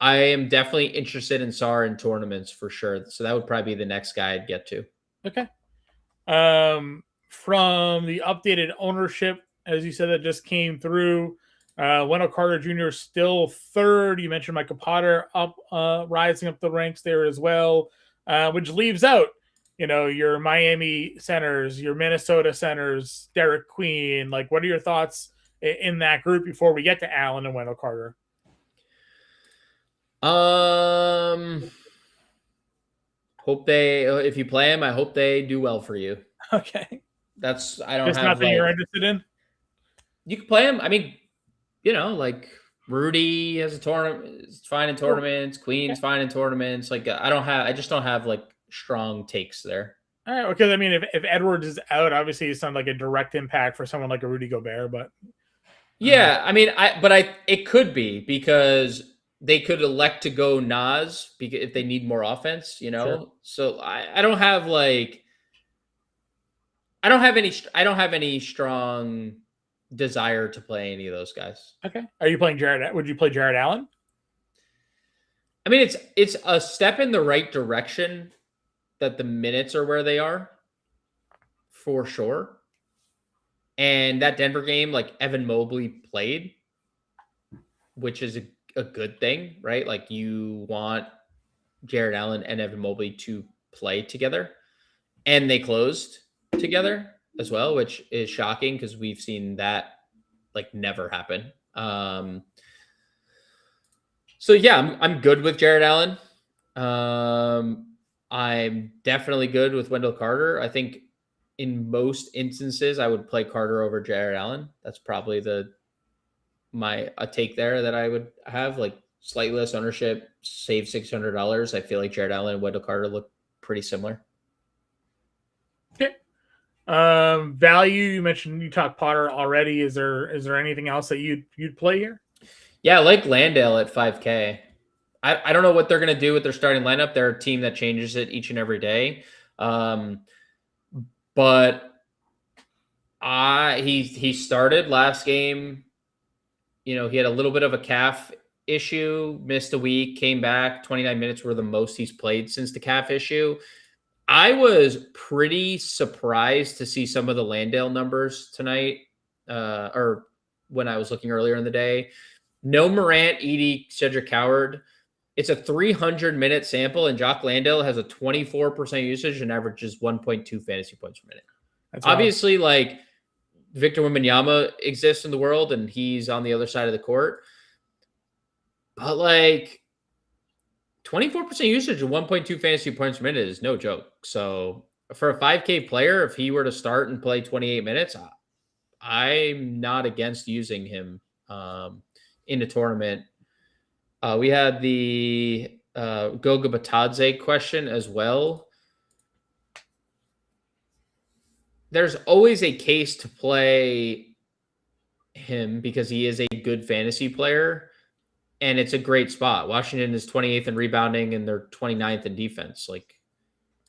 I am definitely interested in Sarr in tournaments for sure. So that would probably be the next guy I'd get to. Okay. From the updated ownership, as you said, that just came through, Wendell Carter Jr. still 3rd. You mentioned Michael Potter up, rising up the ranks there as well, which leaves out, your Miami centers, your Minnesota centers, Derek Queen. Like, what are your thoughts in that group before we get to Allen and Wendell Carter? Hope if you play them, I hope they do well for you. Okay. I don't There's have nothing you're interested in. You can play them. I mean, like Rudy has a tournament. It's fine in tournaments. Queen's fine in tournaments. Like I just don't have like strong takes there. All right. Because I mean, if Edwards is out, obviously it's not like a direct impact for someone like a Rudy Gobert, but yeah, I mean, it could be because they could elect to go Nas because if they need more offense, Sure. So I don't have like I don't have any strong desire to play any of those guys. Okay. Are you playing Jared? Would you play Jared Allen? I mean, it's a step in the right direction that the minutes are where they are for sure. And that Denver game, like Evan Mobley played, which is a good thing, right? Like you want Jared Allen and Evan Mobley to play together, and they closed together as well, which is shocking because we've seen that like never happen. So yeah, I'm good with Jared Allen. I'm definitely good with Wendell Carter. I think in most instances, I would play Carter over Jared Allen. That's probably a take there that I would have, like slightly less ownership, save $600. I feel like Jared Allen and Wendell Carter look pretty similar. Okay. Value, you mentioned you talked Potter already. Is there anything else that you'd play here? Yeah, I like Landale at 5K. I don't know what they're going to do with their starting lineup. They're a team that changes it each and every day. But he started last game. He had a little bit of a calf issue, missed a week, came back. 29 minutes were the most he's played since the calf issue. I was pretty surprised to see some of the Landale numbers tonight, or when I was looking earlier in the day. No Morant, Edey, Cedric Howard. It's a 300-minute sample, and Jock Landale has a 24% usage and averages 1.2 fantasy points per minute. That's obviously wild. Like Victor Wembanyama exists in the world, and he's on the other side of the court. But like 24% usage and 1.2 fantasy points per minute is no joke. So for a 5K player, if he were to start and play 28 minutes, I'm not against using him in a tournament. We had the Goga Batadze question as well. There's always a case to play him because he is a good fantasy player, and it's a great spot. Washington is 28th in rebounding, and they're 29th in defense. Like,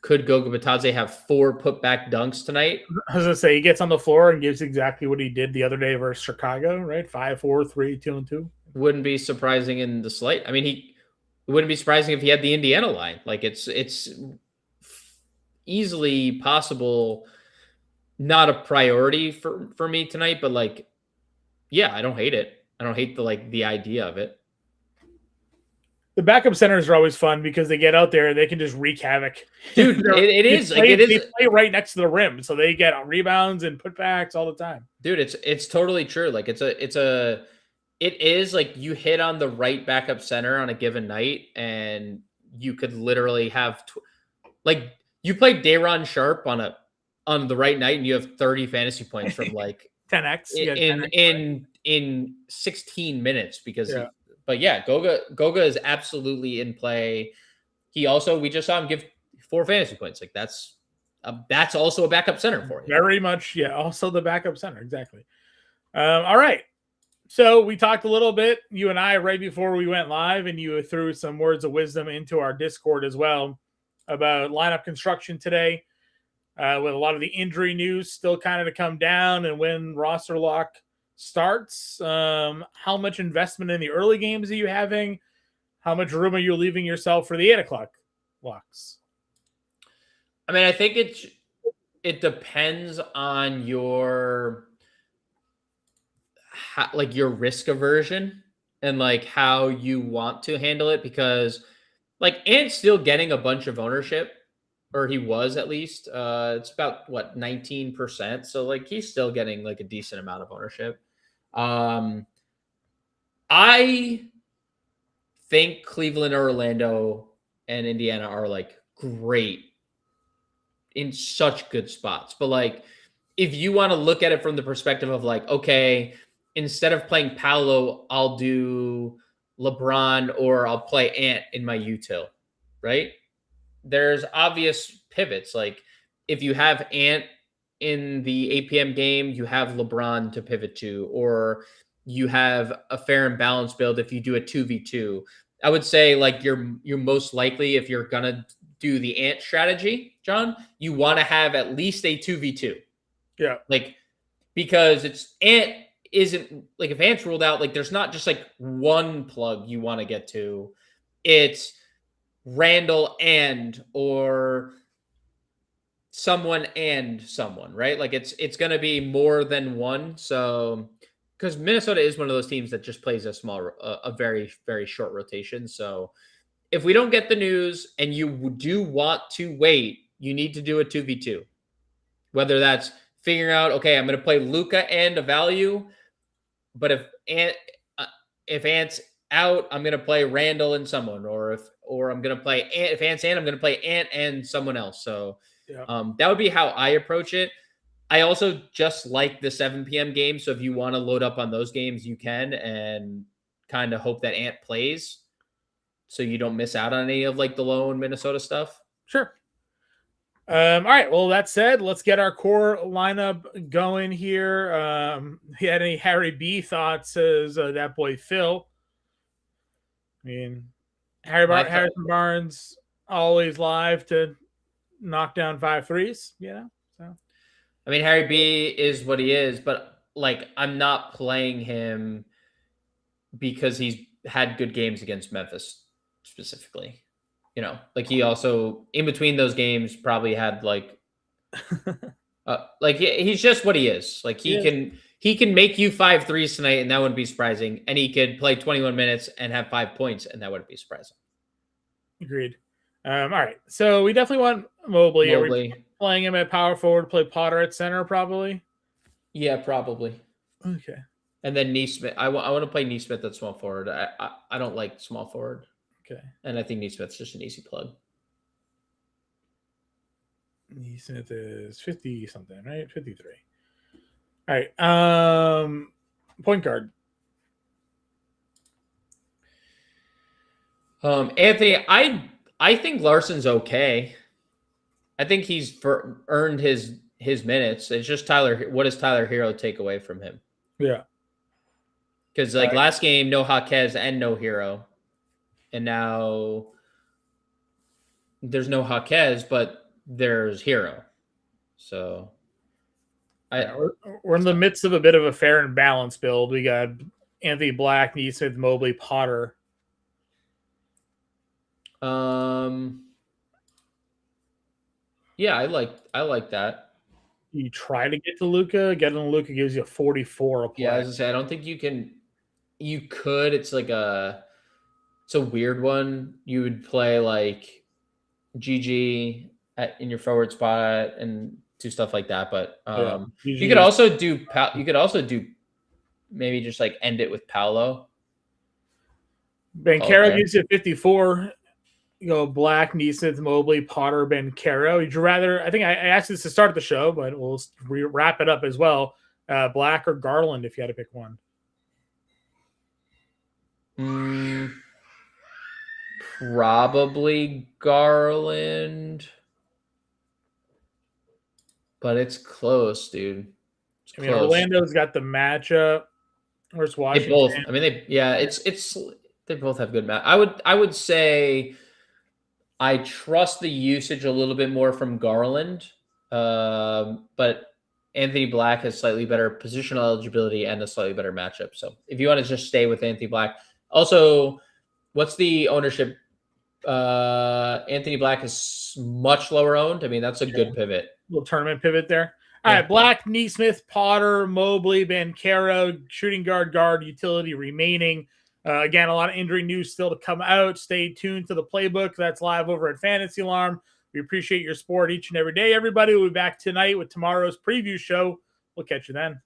could Goga Batadze have 4 putback dunks tonight? I was gonna say he gets on the floor and gives exactly what he did the other day versus Chicago, right? 5, 4, 3, 2, and 2. Wouldn't be surprising in the slate. I mean, it wouldn't be surprising if he had the Indiana line. Like it's easily possible, not a priority for me tonight, but like, yeah, I don't hate it. I don't hate the idea of it. The backup centers are always fun because they get out there and they can just wreak havoc. Dude, They play right next to the rim, so they get rebounds and putbacks all the time. Dude, it's totally true. Like it is like you hit on the right backup center on a given night, and you could literally have like you play Day'Ron Sharp on the right night, and you have 30 fantasy points from like 10x in 16 minutes because. Yeah. But yeah, Goga is absolutely in play. He also, we just saw him give 4 fantasy points. Like that's also a backup center for you. Very much, yeah. Also the backup center, exactly. All right. So we talked a little bit, you and I, right before we went live, and you threw some words of wisdom into our Discord as well about lineup construction today, with a lot of the injury news still kind of to come down, and when roster lock starts. How much investment in the early games are you having? How much room are you leaving yourself for the 8 o'clock locks? I mean, I think it depends on your risk aversion and like how you want to handle it, because like Ant's still getting a bunch of ownership, or he was at least. It's about 19%. So like he's still getting like a decent amount of ownership. I think Cleveland, Orlando, and Indiana are like great in such good spots. But like, if you want to look at it from the perspective of like, okay, instead of playing Paolo, I'll do LeBron or I'll play Ant in my util, right? There's obvious pivots. Like if you have Ant in the 8 p.m. game, you have LeBron to pivot to, or you have a fair and balanced build if you do a 2v2. I would say like you're most likely, if you're going to do the Ant strategy, John, you want to have at least a 2v2. Yeah. Like, because it's Ant isn't like, if Ant's ruled out, like there's not just like one plug you want to get to. It's Randall or someone and someone, right? Like it's going to be more than one. So, because Minnesota is one of those teams that just plays a very, very short rotation. So if we don't get the news and you do want to wait, you need to do a 2v2, whether that's figuring out, okay, I'm going to play Luka and a value, but if Ant's out, I'm going to play Randall and someone, or I'm going to play Ant, if Ant's in, I'm going to play Ant and someone else. So that would be how I approach it. I also just like the 7 p.m. game. So if you want to load up on those games, you can, and kind of hope that Ant plays so you don't miss out on any of like the lone Minnesota stuff. Sure. All right. Well, that said, let's get our core lineup going here. He had any Harry B thoughts, says that boy Phil. I mean, Harrison Barnes always live to knock down 5 threes, you know? So I mean, Harry B is what he is, but like I'm not playing him because he's had good games against Memphis specifically. You know, like he also in between those games probably had like like he's just what he is. Like he can make you 5 threes tonight, and that wouldn't be surprising. And he could play 21 minutes and have 5 points, and that wouldn't be surprising. Agreed. All right. So we definitely want Mobley. Are we playing him at power forward, play Potter at center probably? Yeah, probably. Okay. And then Neesmith. I want to play Neesmith at small forward. I don't like small forward. Okay. And I think Neesmith's just an easy plug. Neesmith is 50 something, right? 53. All right. Point guard. Anthony, I think Larson's okay. I think he's earned his minutes. It's just what does Tyler Hero take away from him? Yeah. Because like last game, no Jaquez and no Hero. And now there's no Jaquez, but there's Hero. So we're in the midst of a bit of a fair and balanced build. We got Anthony Black, Neesmith, Mobley, Potter. Yeah, I like that. You try to get to Luka. Getting Luka gives you a 44 a play. Yeah, as I say, I don't think you can. You could. It's a weird one. You would play like GG in your forward spot and do stuff like that. But you could also do. You could also do maybe just like end it with Paolo. Banchero gives you 54. You go Black, Neesmith, Mobley, Potter, Banchero. Would you rather? I think I asked this to start the show, but we'll wrap it up as well. Black or Garland, if you had to pick one. Probably Garland, but it's close, dude. It's close. Orlando's got the matchup. Where's Washington? They both. I mean, they both have good match. I would say I trust the usage a little bit more from Garland, but Anthony Black has slightly better positional eligibility and a slightly better matchup. So if you want to just stay with Anthony Black, also, what's the ownership? Anthony Black is much lower owned. I mean, that's a good pivot. Little tournament pivot there. All right, Black, Neesmith, Potter, Mobley, Banchero, shooting guard, utility remaining. Again, a lot of injury news still to come out. Stay tuned to the playbook. That's live over at Fantasy Alarm. We appreciate your support each and every day, everybody. We'll be back tonight with tomorrow's preview show. We'll catch you then.